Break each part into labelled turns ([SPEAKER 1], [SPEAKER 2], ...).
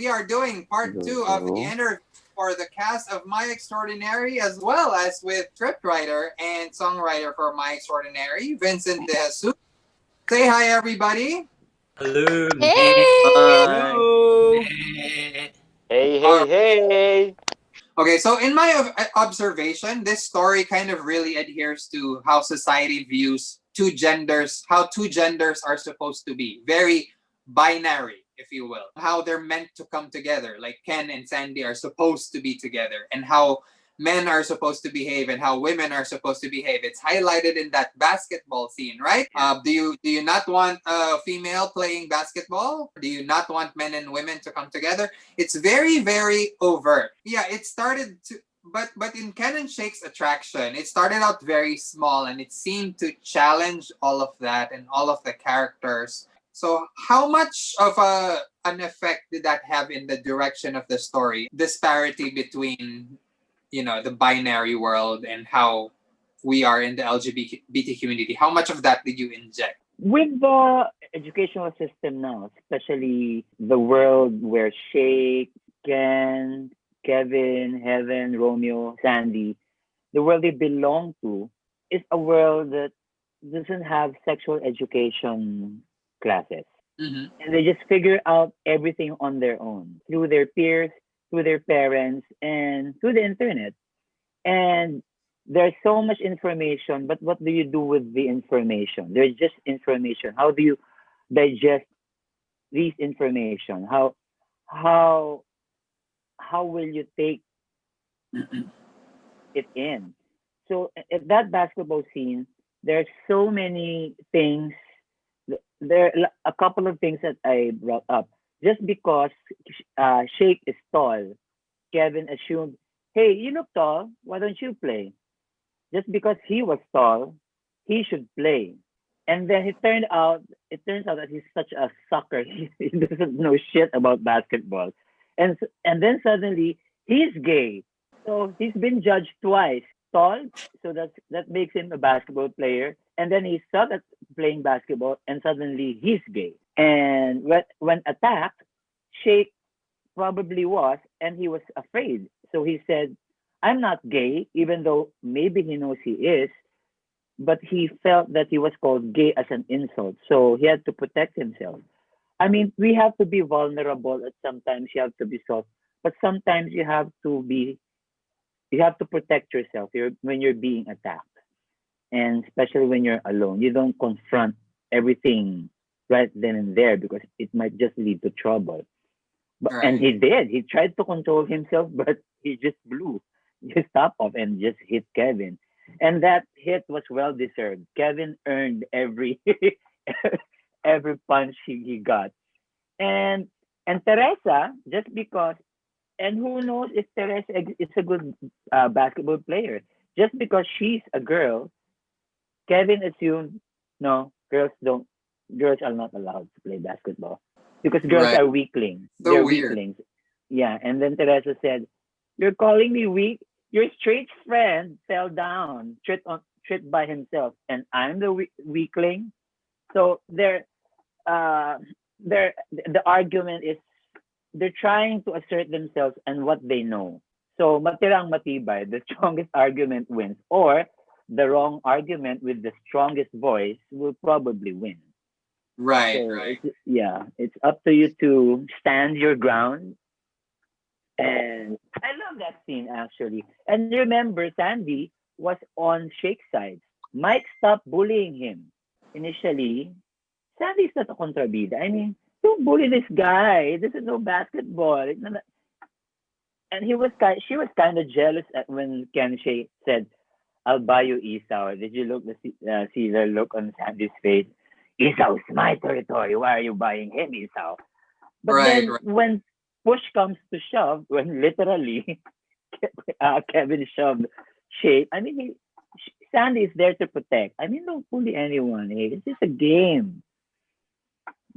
[SPEAKER 1] we are doing part 2 of the interview for the cast of My Extraordinary, as well as with scriptwriter and songwriter for My Extraordinary, Vincent A. Say hi, everybody.
[SPEAKER 2] Hello.
[SPEAKER 3] Hey!
[SPEAKER 2] Hello.
[SPEAKER 4] Hey,
[SPEAKER 1] All
[SPEAKER 4] hey, hey!
[SPEAKER 1] Okay, so in my observation, this story kind of really adheres to how society views two genders, how two genders are supposed to be. Very binary, if you will. How they're meant to come together, like Ken and Sandy are supposed to be together, and how men are supposed to behave and how women are supposed to behave. It's highlighted in that basketball scene, right? Do you not want a female playing basketball? Do you not want men and women to come together? It's very, very overt. Yeah, it started to, but in Ken and Shake's attraction, it started out very small and it seemed to challenge all of that and all of the characters. So how much of an effect did that have in the direction of the story? Disparity between, the binary world and how we are in the LGBT community. How much of that did you inject?
[SPEAKER 3] With the educational system now, especially the world where Shake, Ken, Kevin, Heaven, Romeo, Sandy, the world they belong to is a world that doesn't have sexual education classes.
[SPEAKER 1] Mm-hmm.
[SPEAKER 3] And they just figure out everything on their own through their peers, through their parents, and through the internet. And there's so much information, but what do you do with the information? There's just information. How do you digest these information? How how will you take it in? So at that basketball scene, there's so many things. There are a couple of things that I brought up. Just because Shake is tall, Kevin assumed, "Hey, you look tall. Why don't you play?" Just because he was tall, he should play. And then it turns out that he's such a sucker. He doesn't know shit about basketball. And then suddenly he's gay. So he's been judged twice. Tall, so that makes him a basketball player. And then he sucked at playing basketball, and suddenly he's gay. And when attacked, Shake probably was, and he was afraid. So he said, "I'm not gay," even though maybe he knows he is, but he felt that he was called gay as an insult. So he had to protect himself. I mean, we have to be vulnerable at sometimes you have to be soft, but sometimes you have to protect yourself when you're being attacked. And especially when you're alone. You don't confront everything right then and there because it might just lead to trouble. And
[SPEAKER 1] Right.
[SPEAKER 3] he did. He tried to control himself, but he just blew his top off and just hit Kevin. And that hit was well deserved. Kevin earned every every punch he got. And Teresa, just because, and who knows if Teresa is a good basketball player, just because she's a girl, Kevin assumed no, girls are not allowed to play basketball because girls
[SPEAKER 1] Right.
[SPEAKER 3] are weaklings.
[SPEAKER 1] So
[SPEAKER 3] They're
[SPEAKER 1] weird.
[SPEAKER 3] weaklings. Yeah, and then Teresa said, "You're calling me weak? Your straight friend fell down, tripped by himself, and I'm the weakling." So uh, the argument is they're trying to assert themselves and what they know. So matirang matibay, the strongest argument wins, or the wrong argument with the strongest voice will probably win.
[SPEAKER 1] Right.
[SPEAKER 3] So
[SPEAKER 1] Right.
[SPEAKER 3] it's up to you to stand your ground. And I love that scene actually. And remember, Sandy was on Shake's side. Mike stopped bullying him. Initially, Sandy's not a contrabida. I mean, don't bully this guy. He doesn't know basketball. And she was kind of jealous when Ken Shay said, "I'll buy you Esau." Did you see the look on Sandy's face? "Esau's my territory. Why are you buying him, Esau?" But
[SPEAKER 1] Right.
[SPEAKER 3] then
[SPEAKER 1] Right.
[SPEAKER 3] when push comes to shove, when literally Kevin shoved Shay, I mean, Sandy is there to protect. I mean, don't bully anyone. Hey, it's just a game.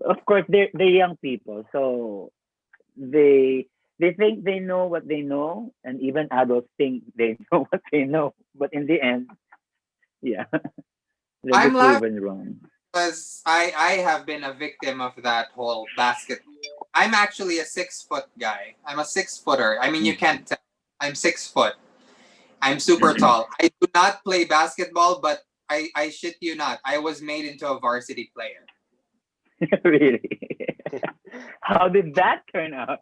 [SPEAKER 3] Of course, they're young people, so they they think they know what they know, and even adults think they know what they know. But in the end, yeah, they'll be
[SPEAKER 1] I'm laughing
[SPEAKER 3] proven wrong.
[SPEAKER 1] because I have been a victim of that whole basketball I'm actually a 6 foot guy. I'm a 6 footer. I mean, you can't tell. I'm 6 foot. I'm super tall. I do not play basketball, but I shit you not. I was made into a varsity player.
[SPEAKER 3] Really? How did that turn out?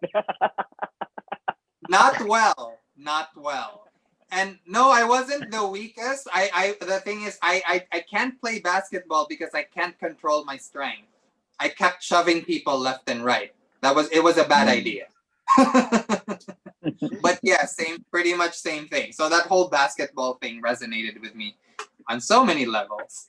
[SPEAKER 1] Not well. Not well. And no, I wasn't the weakest. The thing is I can't play basketball because I can't control my strength. I kept shoving people left and right. It was a bad idea. But yeah, pretty much same thing. So that whole basketball thing resonated with me on so many levels.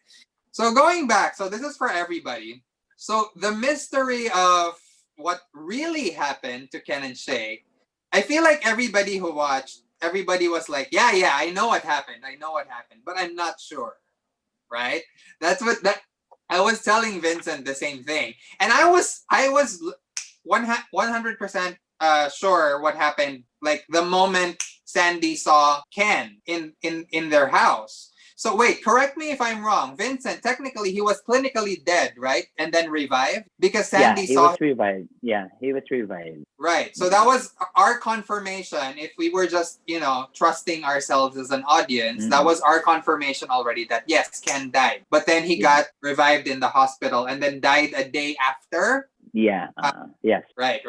[SPEAKER 1] So going back, so this is for everybody. So the mystery of what really happened to Ken and Shay, I feel like everybody who watched, everybody was like, yeah, I know what happened. I know what happened, but I'm not sure. Right? I was telling Vincent the same thing. And I was 100% sure what happened, like the moment Sandy saw Ken in their house. So wait, correct me if I'm wrong. Vincent, technically he was clinically dead, right? And then revived because Sandy
[SPEAKER 3] he
[SPEAKER 1] saw
[SPEAKER 3] was revived. Yeah, he was revived.
[SPEAKER 1] Right. So that was our confirmation. If we were just, trusting ourselves as an audience, that was our confirmation already that yes, Ken died. But then he got revived in the hospital and then died a day after.
[SPEAKER 3] Yeah. Yes.
[SPEAKER 1] Right.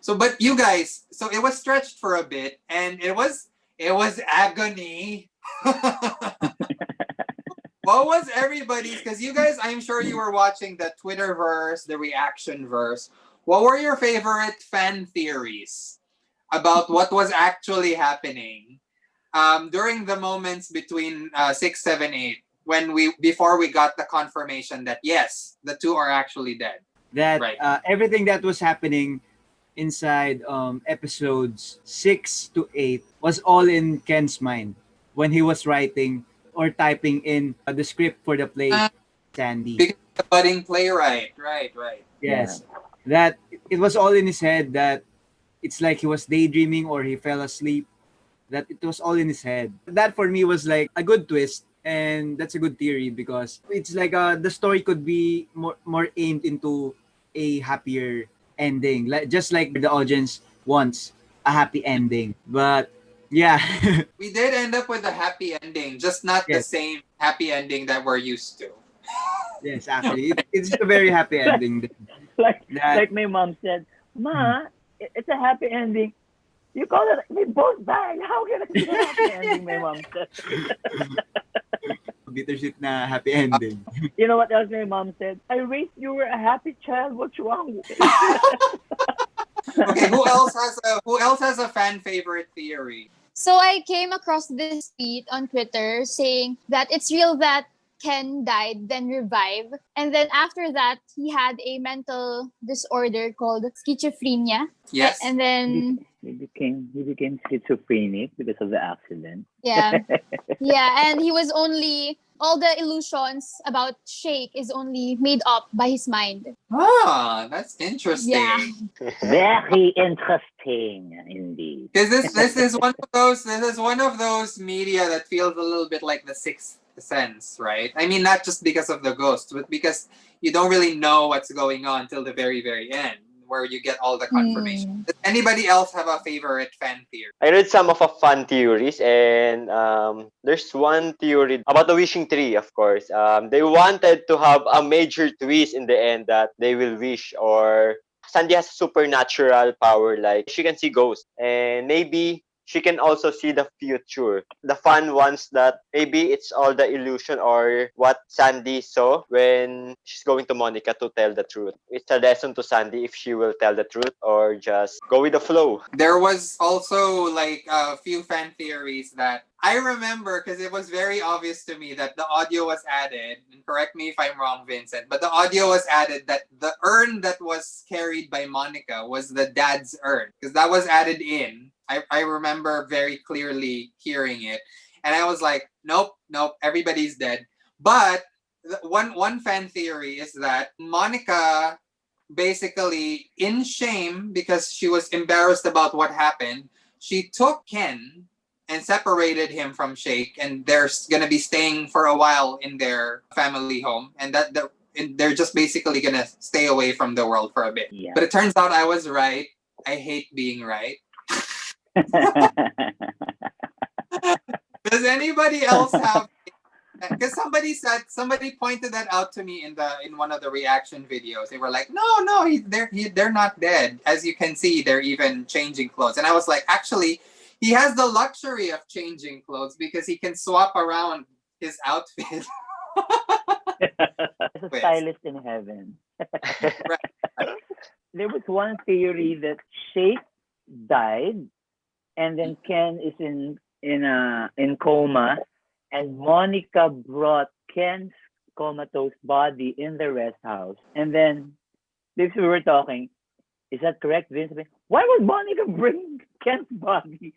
[SPEAKER 1] So, but you guys, so it was stretched for a bit and it was agony. What was everybody's? Because you guys, I'm sure you were watching the Twitterverse, the reaction verse. What were your favorite fan theories about what was actually happening during the moments between 6, 7, 8, before we got the confirmation that yes, the two are actually dead?
[SPEAKER 5] That
[SPEAKER 1] Right.
[SPEAKER 5] Everything that was happening inside episodes 6 to 8 was all in Ken's mind when he was writing or typing in the script for the play Sandy.
[SPEAKER 1] Because the budding playwright, right.
[SPEAKER 5] Yes. That it was all in his head, that it's like he was daydreaming or he fell asleep, that it was all in his head. That for me was like a good twist, and that's a good theory because it's like the story could be more aimed into a happier ending, just like the audience wants a happy ending. But yeah.
[SPEAKER 1] We did end up with a happy ending, just not the
[SPEAKER 5] Yes.
[SPEAKER 1] same happy ending that we're used to.
[SPEAKER 5] Yes, actually, it's a very happy ending.
[SPEAKER 3] Like my mom said, Ma, it's a happy ending. You call it, we both died. How can it be a happy ending, my mom said.
[SPEAKER 5] Bittersweet na happy ending.
[SPEAKER 3] You know what else my mom said? I raised you were a happy child. What's wrong with it?
[SPEAKER 1] Okay, who else has a fan favorite theory?
[SPEAKER 6] So I came across this tweet on Twitter saying that it's real that Ken died, then revived. And then after that, he had a mental disorder called schizophrenia.
[SPEAKER 1] Yes.
[SPEAKER 6] And then
[SPEAKER 3] He became schizophrenic because of the accident.
[SPEAKER 6] yeah, and he was only, all the illusions about Shake is only made up by his mind.
[SPEAKER 1] Ah, that's interesting.
[SPEAKER 6] Yeah.
[SPEAKER 3] Very interesting indeed.
[SPEAKER 1] Because this is one of those media that feels a little bit like the Sixth Sense, right? I mean, not just because of the ghosts, but because you don't really know what's going on till the very, very end, where you get all the confirmation. Does anybody else have a favorite fan theory?
[SPEAKER 4] I read some of the fun theories, and there's one theory about the wishing tree, of course. They wanted to have a major twist in the end that they will wish, or Sandy has supernatural power, like she can see ghosts, and maybe she can also see the future. The fun ones that maybe it's all the illusion or what Sandy saw when she's going to Monica to tell the truth. It's a lesson to Sandy if she will tell the truth or just go with the flow.
[SPEAKER 1] There was also like a few fan theories that I remember because it was very obvious to me that the audio was added, and correct me if I'm wrong, Vincent, but the audio was added that the urn that was carried by Monica was the dad's urn because that was added in. I remember very clearly hearing it, and I was like, nope, everybody's dead. But one fan theory is that Monica, basically in shame because she was embarrassed about what happened, she took Ken and separated him from Shake, and they're gonna be staying for a while in their family home, and they're just basically gonna stay away from the world for a bit.
[SPEAKER 3] Yeah.
[SPEAKER 1] But it turns out I was right. I hate being right. Does anybody else have? Because somebody pointed that out to me in one of the reaction videos. They were like, no, they're not dead. As you can see, they're even changing clothes. And I was like, actually, he has the luxury of changing clothes because he can swap around his outfit.
[SPEAKER 3] It's a stylist in heaven. There was one theory that Shake died, and then Ken is in coma, and Monica brought Ken's comatose body in the rest house. And then, this we were talking, is that correct, Vince? Why would Monica bring Ken's body?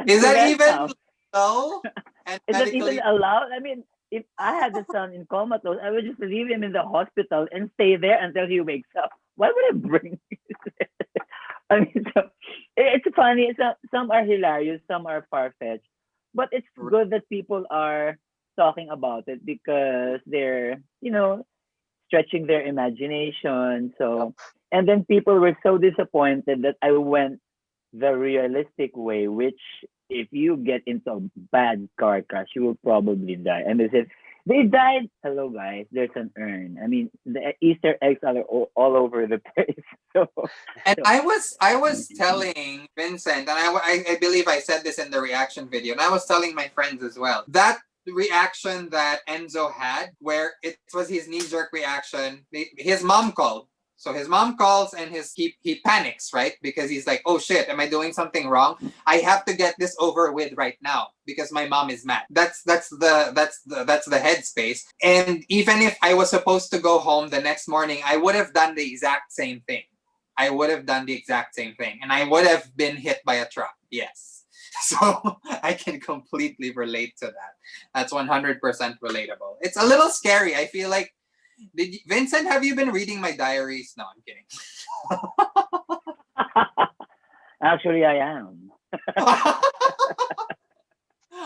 [SPEAKER 1] Is
[SPEAKER 3] to
[SPEAKER 1] that
[SPEAKER 3] rest
[SPEAKER 1] even
[SPEAKER 3] house?
[SPEAKER 1] legal? And
[SPEAKER 3] Is that
[SPEAKER 1] medically
[SPEAKER 3] even allowed? I mean, if I had a son in comatose, I would just leave him in the hospital and stay there until he wakes up. Why would I bring? I mean, so, it's funny. Some are hilarious, some are far fetched, but it's good that people are talking about it because they're stretching their imagination. So, and then people were so disappointed that I went the realistic way, which if you get into a bad car crash, you will probably die. And they said, they died. Hello, guys. There's an urn. I mean, the Easter eggs are all over the place. So,
[SPEAKER 1] And I was telling Vincent, and I believe I said this in the reaction video, and I was telling my friends as well, that reaction that Enzo had, where it was his knee-jerk reaction, his mom called. So his mom calls and he panics, right? Because he's like, oh shit, am I doing something wrong? I have to get this over with right now because my mom is mad. That's the headspace. And even if I was supposed to go home the next morning, I would have done the exact same thing. And I would have been hit by a truck. Yes. So I can completely relate to that. That's 100% relatable. It's a little scary. I feel like, Vincent, have you been reading my diaries? No, I'm kidding.
[SPEAKER 3] actually, I am.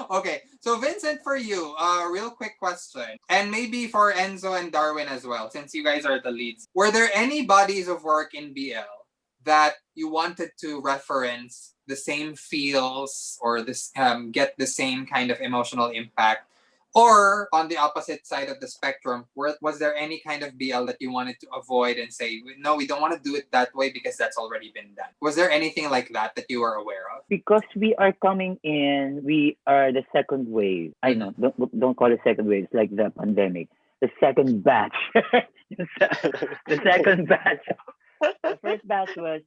[SPEAKER 1] Okay, so Vincent, for you, real quick question, and maybe for Enzo and Darwin as well, since you guys are the leads. Were there any bodies of work in BL that you wanted to reference the same feels or this get the same kind of emotional impact? Or on the opposite side of the spectrum, was there any kind of BL that you wanted to avoid and say, no, we don't want to do it that way because that's already been done? Was there anything like that you were aware of?
[SPEAKER 3] Because we are coming in, we are the second wave. I know, don't call it second wave. It's like the pandemic. The second batch. The second batch. The first batch was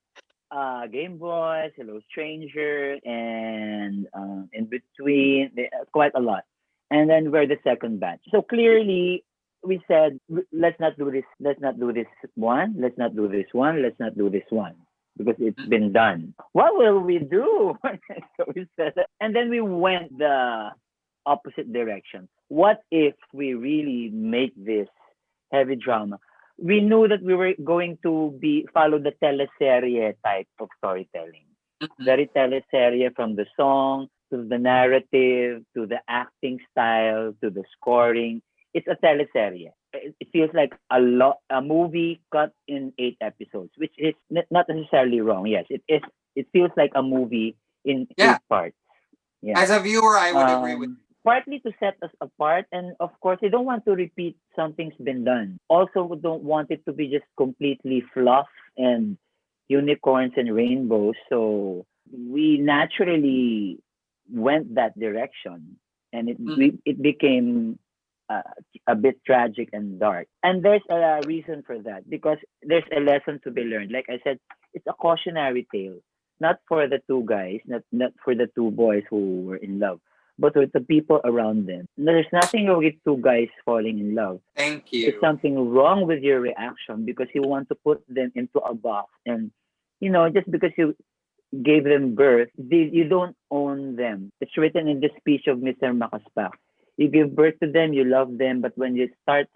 [SPEAKER 3] Game Boys, Hello Stranger, and in between, quite a lot. And then we're the second batch. So clearly, we said, let's not do this. Let's not do this one. Let's not do this one. Let's not do this one. Because it's been done. What will we do? So we said, and then we went the opposite direction. What if we really make this heavy drama? We knew that we were going to follow the teleserye type of storytelling. Very teleserye, from the song to the narrative to the acting style to the scoring. It's a teleserye. It feels like a movie cut in 8 episodes, which is not necessarily wrong. Yes, it is. It feels like a movie in 8 parts. Yeah.
[SPEAKER 1] As a viewer, I would agree with you.
[SPEAKER 3] Partly to set us apart, and of course, they don't want to repeat something's been done. Also, we don't want it to be just completely fluff and unicorns and rainbows. So we naturally went that direction, and it became a bit tragic and dark. And there's a reason for that, because there's a lesson to be learned. Like I said, it's a cautionary tale, not for the 2 guys, not for the 2 boys who were in love, but with the people around them. There's nothing wrong with 2 guys falling in love.
[SPEAKER 1] Thank you.
[SPEAKER 3] There's something wrong with your reaction because you want to put them into a box. And, just because you gave them birth, you don't own them. It's written in the speech of Mr. Makaspak. You give birth to them, you love them, but when you start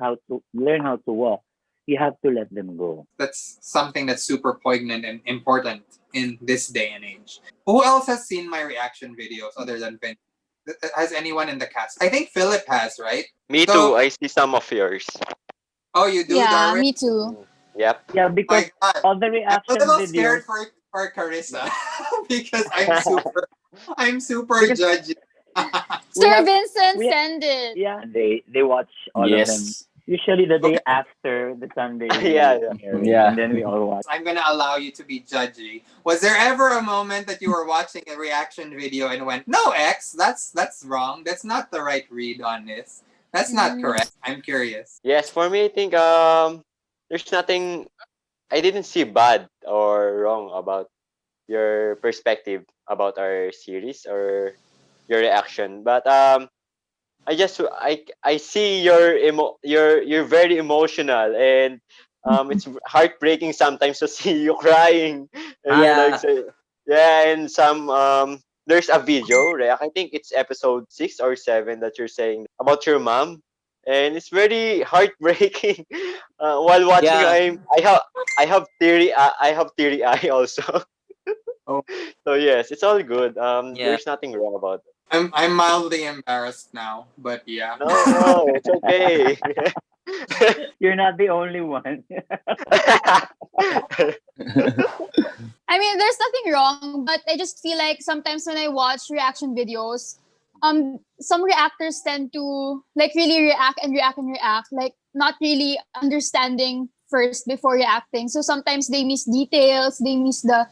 [SPEAKER 3] learn how to walk, you have to let them go.
[SPEAKER 1] That's something that's super poignant and important in this day and age. Who else has seen my reaction videos other than Vin? Has anyone in the cast? I think Philip has, right?
[SPEAKER 4] Me too. I see some of yours.
[SPEAKER 1] Oh, you do,
[SPEAKER 6] Yeah,
[SPEAKER 1] Darwin?
[SPEAKER 6] me too.
[SPEAKER 4] Yep.
[SPEAKER 3] Yeah, because
[SPEAKER 1] My God.
[SPEAKER 3] all the
[SPEAKER 1] I'm a
[SPEAKER 3] reaction
[SPEAKER 1] little
[SPEAKER 3] videos,
[SPEAKER 1] scared for Karissa because I'm super
[SPEAKER 3] because
[SPEAKER 1] judgy.
[SPEAKER 3] we
[SPEAKER 6] Sir
[SPEAKER 3] have
[SPEAKER 6] Vincent,
[SPEAKER 3] we
[SPEAKER 6] send it.
[SPEAKER 3] yeah, they watch all of them.
[SPEAKER 2] Yes.
[SPEAKER 3] Usually the day
[SPEAKER 1] Okay,
[SPEAKER 3] after the
[SPEAKER 4] Yeah,
[SPEAKER 3] Sunday
[SPEAKER 4] yeah.
[SPEAKER 3] airing, and
[SPEAKER 2] Yeah.
[SPEAKER 3] then we all watch.
[SPEAKER 1] I'm gonna allow you to be judgy. Was there ever a moment that you were watching a reaction video and went, "No, X, that's wrong. That's not the right read on this. That's not
[SPEAKER 6] Mm.
[SPEAKER 1] correct." I'm curious.
[SPEAKER 4] Yes, for me, I think there's nothing I didn't see bad or wrong about your perspective about our series or your reaction. But I see you're very emotional, and it's heartbreaking sometimes to see you crying and like
[SPEAKER 2] Yeah.
[SPEAKER 4] say, yeah, and some there's a video, right? I think it's episode 6 or 7 that you're saying about your mom, and it's very heartbreaking. While watching,
[SPEAKER 2] Yeah.
[SPEAKER 4] I have teary eye also.
[SPEAKER 1] Oh,
[SPEAKER 4] So yes, it's all good.
[SPEAKER 2] Yeah.
[SPEAKER 4] There's nothing wrong about it.
[SPEAKER 1] I'm mildly embarrassed now, but yeah.
[SPEAKER 4] No, no, it's okay.
[SPEAKER 3] You're not the only one.
[SPEAKER 6] I mean, there's nothing wrong, but I just feel like sometimes when I watch reaction videos, some reactors tend to like really react and react and react, like not really understanding first before reacting. So sometimes they miss details, they miss the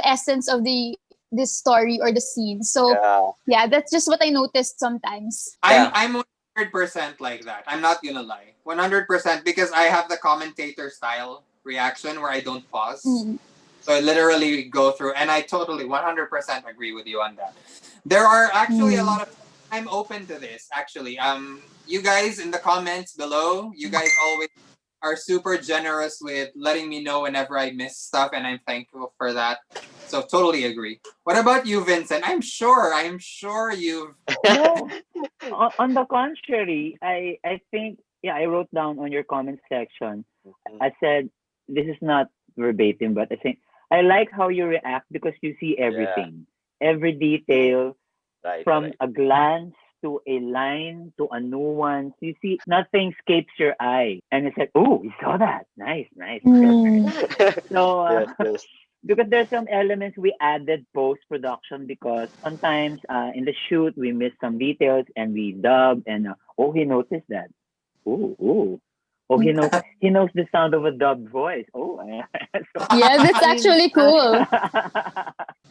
[SPEAKER 6] essence of this story or the scene. So
[SPEAKER 4] Yeah.
[SPEAKER 6] yeah, that's just what I noticed sometimes.
[SPEAKER 2] Yeah.
[SPEAKER 1] I'm 100% like that. I'm not gonna lie, 100% because I have the commentator style reaction where I don't pause.
[SPEAKER 6] Mm.
[SPEAKER 1] So I literally go through, and I totally 100% agree with you on that. There are actually a
[SPEAKER 6] Mm.
[SPEAKER 1] lot of. I'm open to this actually. You guys in the comments below, you guys always are super generous with letting me know whenever I miss stuff, and I'm thankful for that. So totally agree. What about you, Vincent? I'm sure you've.
[SPEAKER 3] No, on the contrary, I think yeah, I wrote down on your comment section. I said this is not verbatim, but I think I like how you react because you see
[SPEAKER 4] Yeah.
[SPEAKER 3] everything, every detail,
[SPEAKER 4] Right.
[SPEAKER 3] from
[SPEAKER 4] Right.
[SPEAKER 3] a glance to a line to a nuance. You see, nothing escapes your eye, and it's like, oh, you saw that, nice, nice.
[SPEAKER 6] Mm.
[SPEAKER 3] So
[SPEAKER 4] Yes. Yes.
[SPEAKER 3] because there's some elements we added post production because sometimes in the shoot we miss some details and we dub and oh he noticed that. Ooh. Oh, he knows the sound of a dubbed voice. Oh, so
[SPEAKER 6] Yeah, that's
[SPEAKER 3] I mean,
[SPEAKER 6] actually cool.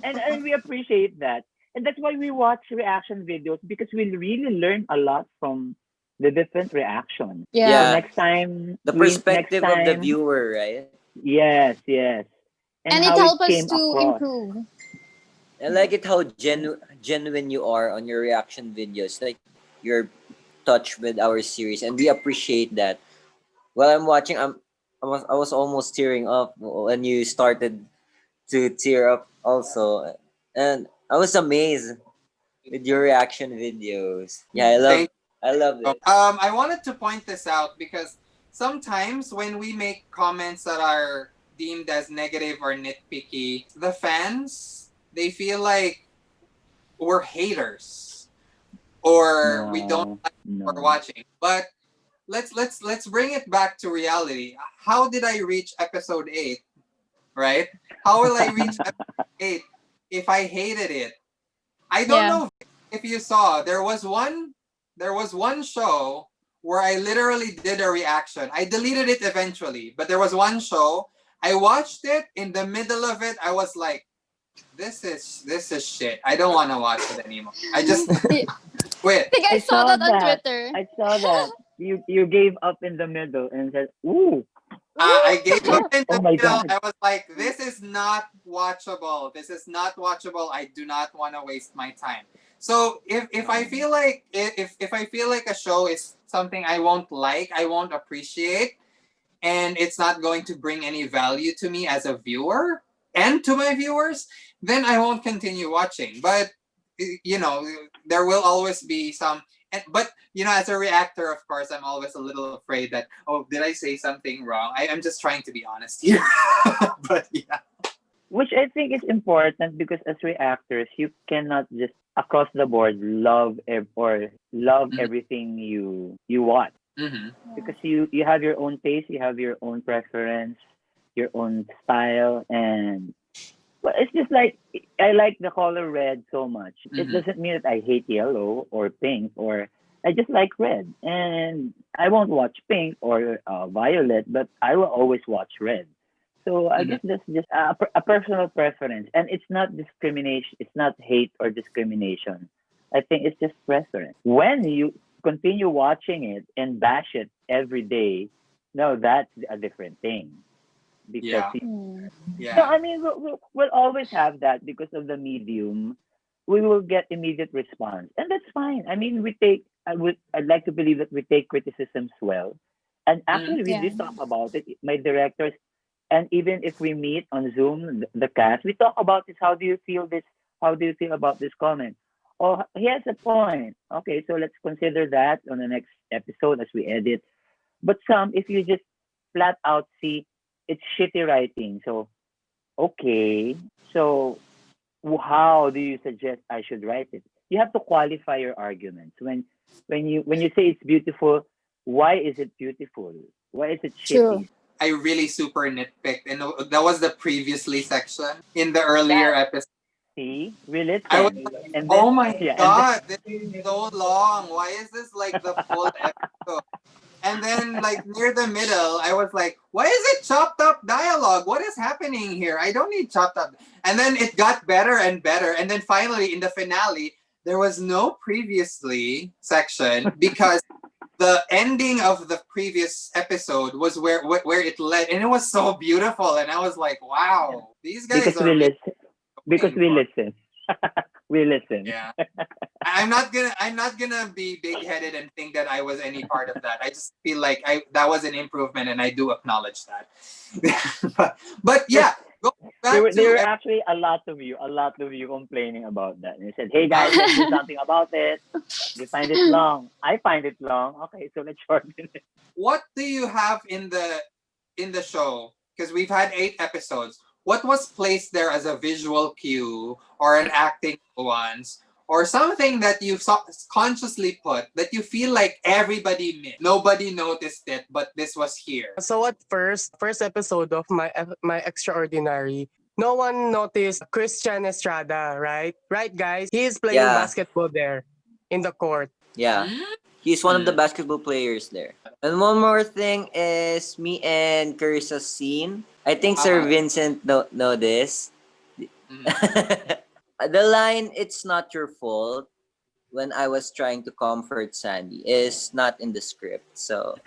[SPEAKER 3] and we appreciate that, and that's why we watch reaction videos because we really learn a lot from the different reactions. So
[SPEAKER 6] Yeah.
[SPEAKER 2] Yeah.
[SPEAKER 3] next time,
[SPEAKER 2] The
[SPEAKER 3] next
[SPEAKER 2] perspective of the
[SPEAKER 3] time,
[SPEAKER 2] viewer, right?
[SPEAKER 3] yes, and
[SPEAKER 6] And it
[SPEAKER 3] how it
[SPEAKER 6] helps us
[SPEAKER 3] came
[SPEAKER 6] to
[SPEAKER 3] across.
[SPEAKER 6] improve.
[SPEAKER 2] I like it how genuine you are on your reaction videos. Like you're touched with our series, and we appreciate that. While I'm watching, I was almost tearing up when you started to tear up also, and I was amazed with your reaction videos. Yeah,
[SPEAKER 1] Thank
[SPEAKER 2] I love
[SPEAKER 1] you.
[SPEAKER 2] it.
[SPEAKER 1] I wanted to point this out because sometimes when we make comments that are deemed as negative or nitpicky, the fans they feel like we're haters or we don't
[SPEAKER 3] No,
[SPEAKER 1] like what we're
[SPEAKER 3] no.
[SPEAKER 1] watching. But let's bring it back to reality. How did I reach episode 8, right? How will I reach episode 8 if I hated it? I don't
[SPEAKER 6] Yeah.
[SPEAKER 1] know if you saw. There was one show where I literally did a reaction. I deleted it eventually, but there was one show I watched it in the middle of it. I was like, this is shit. I don't want to watch it anymore. I just
[SPEAKER 6] I
[SPEAKER 1] quit.
[SPEAKER 6] think I
[SPEAKER 3] I
[SPEAKER 6] saw
[SPEAKER 3] saw
[SPEAKER 6] that on
[SPEAKER 3] that.
[SPEAKER 6] Twitter.
[SPEAKER 3] I saw that. You gave up in the middle and said, "Ooh,
[SPEAKER 1] I gave up in
[SPEAKER 3] oh
[SPEAKER 1] the
[SPEAKER 3] my
[SPEAKER 1] middle.
[SPEAKER 3] God."
[SPEAKER 1] I was like, this is not watchable. This is not watchable. I do not want to waste my time. So if I feel like if I feel like a show is something I won't like, I won't appreciate, and it's not going to bring any value to me as a viewer and to my viewers, then I won't continue watching. But you know, there will always be some. But as a reactor, of course, I'm always a little afraid that did I say something wrong? I'm just trying to be honest here. But yeah,
[SPEAKER 3] Which I think is important because as reactors, you cannot just across the board love or love
[SPEAKER 1] Mhm.
[SPEAKER 3] everything you watch.
[SPEAKER 1] Mm-hmm.
[SPEAKER 3] because you have your own taste, you have your own preference, your own style, and well, it's just like I like the color red so much. It
[SPEAKER 1] Mm-hmm.
[SPEAKER 3] doesn't mean that I hate yellow or pink, or I just like red, and I won't watch pink or violet, but I will always watch red. So I
[SPEAKER 1] Mm-hmm.
[SPEAKER 3] guess that's just a personal preference, and it's not discrimination. It's not hate or discrimination. I think it's just preference. When you continue watching it and bash it every day, no, that's a different thing. Because
[SPEAKER 1] Yeah.
[SPEAKER 6] Mm.
[SPEAKER 3] no,
[SPEAKER 1] Yeah.
[SPEAKER 3] I mean we'll always have that because of the medium. We will get immediate response, and that's fine. I mean, I'd like to believe that we take criticisms well, and
[SPEAKER 1] Mm-hmm.
[SPEAKER 3] actually we
[SPEAKER 6] Yeah.
[SPEAKER 3] did talk about it. My directors, and even if we meet on Zoom, the cast, we talk about this. How do you feel this? How do you feel about this comment? Oh, he has a point. Okay, so let's consider that on the next episode as we edit. But some, if you just flat out see it's shitty writing, so okay, so how do you suggest I should write it? You have to qualify your arguments. When you say it's beautiful, why is it beautiful? Why is it
[SPEAKER 6] True.
[SPEAKER 3] shitty?
[SPEAKER 1] I really super nitpicked, and that was the previously section in the earlier
[SPEAKER 3] That
[SPEAKER 1] episode.
[SPEAKER 3] see, we
[SPEAKER 1] I was
[SPEAKER 3] listen,
[SPEAKER 1] like,
[SPEAKER 3] and then
[SPEAKER 1] oh my
[SPEAKER 3] yeah, and then
[SPEAKER 1] god, this is so long. Why is this like the full episode? And then like near the middle, I was like, why is it chopped up dialogue? What is happening here? I don't need chopped up. And then it got better and better. And then finally in the finale, there was no previously section because the ending of the previous episode was where it led, and it was so beautiful. And I was like,
[SPEAKER 3] yeah,
[SPEAKER 1] wow, these
[SPEAKER 3] because
[SPEAKER 1] guys are
[SPEAKER 3] we
[SPEAKER 1] really
[SPEAKER 3] listen, because
[SPEAKER 1] going
[SPEAKER 3] we
[SPEAKER 1] for it.
[SPEAKER 3] listen, we listen.
[SPEAKER 1] Yeah. I'm not gonna be big headed and think that I was any part of that. I just feel like I that was an improvement, and I do acknowledge that. But
[SPEAKER 3] There's
[SPEAKER 1] yeah, going
[SPEAKER 3] there
[SPEAKER 1] back
[SPEAKER 3] were there
[SPEAKER 1] to
[SPEAKER 3] were actually a lot of you complaining about that. And you said, "Hey guys, let's do something about it. You find it long. I find it long. Okay, so let's shorten it."
[SPEAKER 1] what do you have in the show? Because we've had 8 episodes. What was placed there as a visual cue or an acting nuance or something that you consciously put that you feel like everybody missed? Nobody noticed it, but this was here.
[SPEAKER 7] So at first episode of my extraordinary, no one noticed Christian Estrada, right? Right, guys? He is playing
[SPEAKER 2] Yeah,
[SPEAKER 7] basketball there in the court.
[SPEAKER 2] yeah. He's one of the
[SPEAKER 1] Mm.
[SPEAKER 2] basketball players there. And one more thing is me and Carissa's scene. I think Sir
[SPEAKER 1] Uh-huh.
[SPEAKER 2] Vincent know this.
[SPEAKER 1] Mm.
[SPEAKER 2] The line "It's not your fault" when I was trying to comfort Sandy is not in the script. So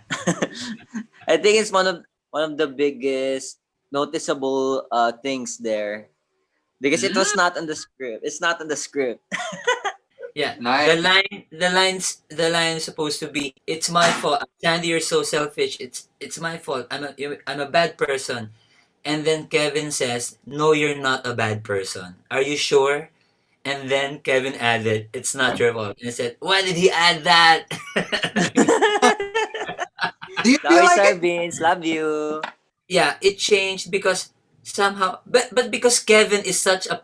[SPEAKER 2] I think it's one of the biggest noticeable things there because it was
[SPEAKER 1] Mm.
[SPEAKER 2] not in the script. It's not in the script.
[SPEAKER 8] Yeah,
[SPEAKER 1] Nice.
[SPEAKER 8] the line is supposed to be, "It's my fault. Sandy, you're so selfish. It's my fault. I'm a bad person." And then Kevin says, "No, you're not a bad person. Are you sure?" And then Kevin added, "It's not your fault." And I said, "Why did he add that?"
[SPEAKER 1] Do you feel
[SPEAKER 2] Sorry,
[SPEAKER 1] like
[SPEAKER 2] Sir
[SPEAKER 1] it?
[SPEAKER 2] Vince. Love you.
[SPEAKER 8] Yeah, it changed because somehow, but because Kevin is such a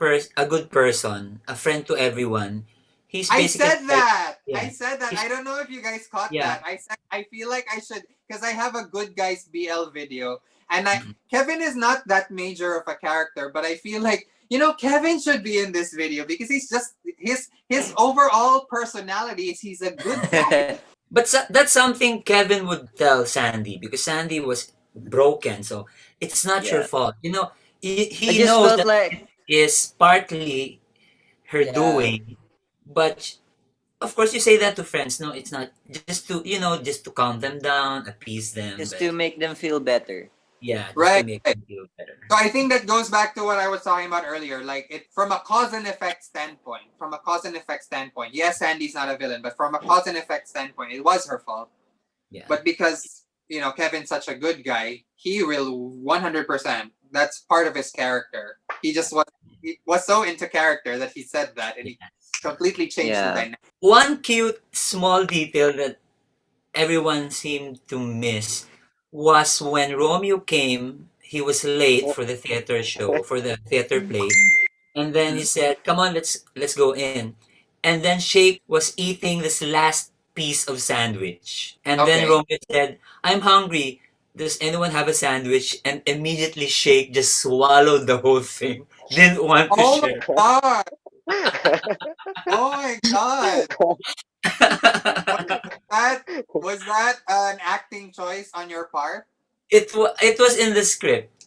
[SPEAKER 8] good person, a friend to everyone. He's
[SPEAKER 1] I
[SPEAKER 8] basically
[SPEAKER 1] said
[SPEAKER 8] like,
[SPEAKER 1] that. I
[SPEAKER 8] yeah,
[SPEAKER 1] said that.
[SPEAKER 8] he's
[SPEAKER 1] I don't know if you guys caught
[SPEAKER 8] yeah.
[SPEAKER 1] that. I said I feel like I should because I have a good guys BL video, and I
[SPEAKER 8] Mhm.
[SPEAKER 1] Kevin is not that major of a character, but I feel like Kevin should be in this video because he's just his overall personality is he's a good guy.
[SPEAKER 8] But that's something Kevin would tell Sandy because Sandy was broken. So it's not your
[SPEAKER 2] Yeah.
[SPEAKER 8] fault.
[SPEAKER 2] I
[SPEAKER 8] He
[SPEAKER 2] just
[SPEAKER 8] knows
[SPEAKER 2] felt
[SPEAKER 8] that
[SPEAKER 2] like,
[SPEAKER 8] is partly her
[SPEAKER 2] yeah,
[SPEAKER 8] doing, but of course you say that to friends. No, it's not, just to just to calm them down, appease them.
[SPEAKER 2] just
[SPEAKER 8] But
[SPEAKER 2] to make them feel better.
[SPEAKER 8] yeah, just to
[SPEAKER 1] Right.
[SPEAKER 8] make them feel better.
[SPEAKER 1] So I think that goes back to what I was talking about earlier. Like it from a cause and effect standpoint. From a cause and effect standpoint, yes, Sandy's not a villain, but from a cause and effect standpoint, it was her fault.
[SPEAKER 8] Yeah.
[SPEAKER 1] But because Kevin's such a good guy, he will 100%. That's part of his character. He was so into character that he said that, and he
[SPEAKER 8] Yes.
[SPEAKER 1] completely changed the
[SPEAKER 2] Yeah.
[SPEAKER 1] dynamic.
[SPEAKER 8] One cute small detail that everyone seemed to miss was when Romeo came. He was late for the theater show, for the theater play, and then he said, "Come on, let's go in." And then Shake was eating this last piece of sandwich. And then
[SPEAKER 1] Okay.
[SPEAKER 8] Romeo said, I'm hungry. Does anyone have a sandwich? And immediately Shake just swallowed the whole thing. Didn't want to
[SPEAKER 1] Oh my
[SPEAKER 8] share.
[SPEAKER 1] god. Oh my god. Was that was that an acting choice on your part?
[SPEAKER 8] It was in the script.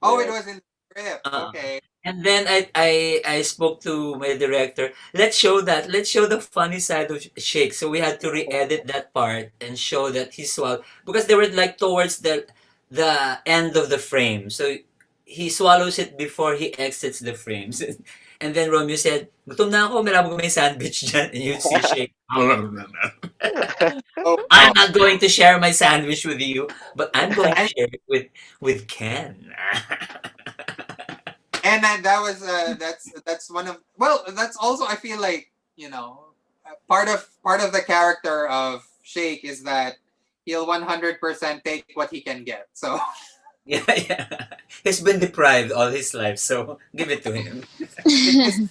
[SPEAKER 1] Oh, it
[SPEAKER 4] Yes.
[SPEAKER 1] was in the script.
[SPEAKER 8] Uh,
[SPEAKER 1] Okay.
[SPEAKER 8] and then I spoke to my director. Let's show that. Let's show the funny side of Shake. So we had to re-edit that part and show that he swallowed because they were like towards the end of the frame. So he swallows it before he exits the frames. And then Romeo said, "Gutom na ako, meron ko may sandwich dyan." And you see Shake.
[SPEAKER 1] Oh
[SPEAKER 8] I'm
[SPEAKER 1] no.
[SPEAKER 8] not going to share my sandwich with you, but I'm going to
[SPEAKER 1] And
[SPEAKER 8] share it with Ken.
[SPEAKER 1] that was that's one of, well, that's also, I feel like, you know, part of the character of Shake is that he'll 100% take what he can get. So
[SPEAKER 8] Yeah, yeah. He's been deprived all his life, so give it to him.
[SPEAKER 1] it is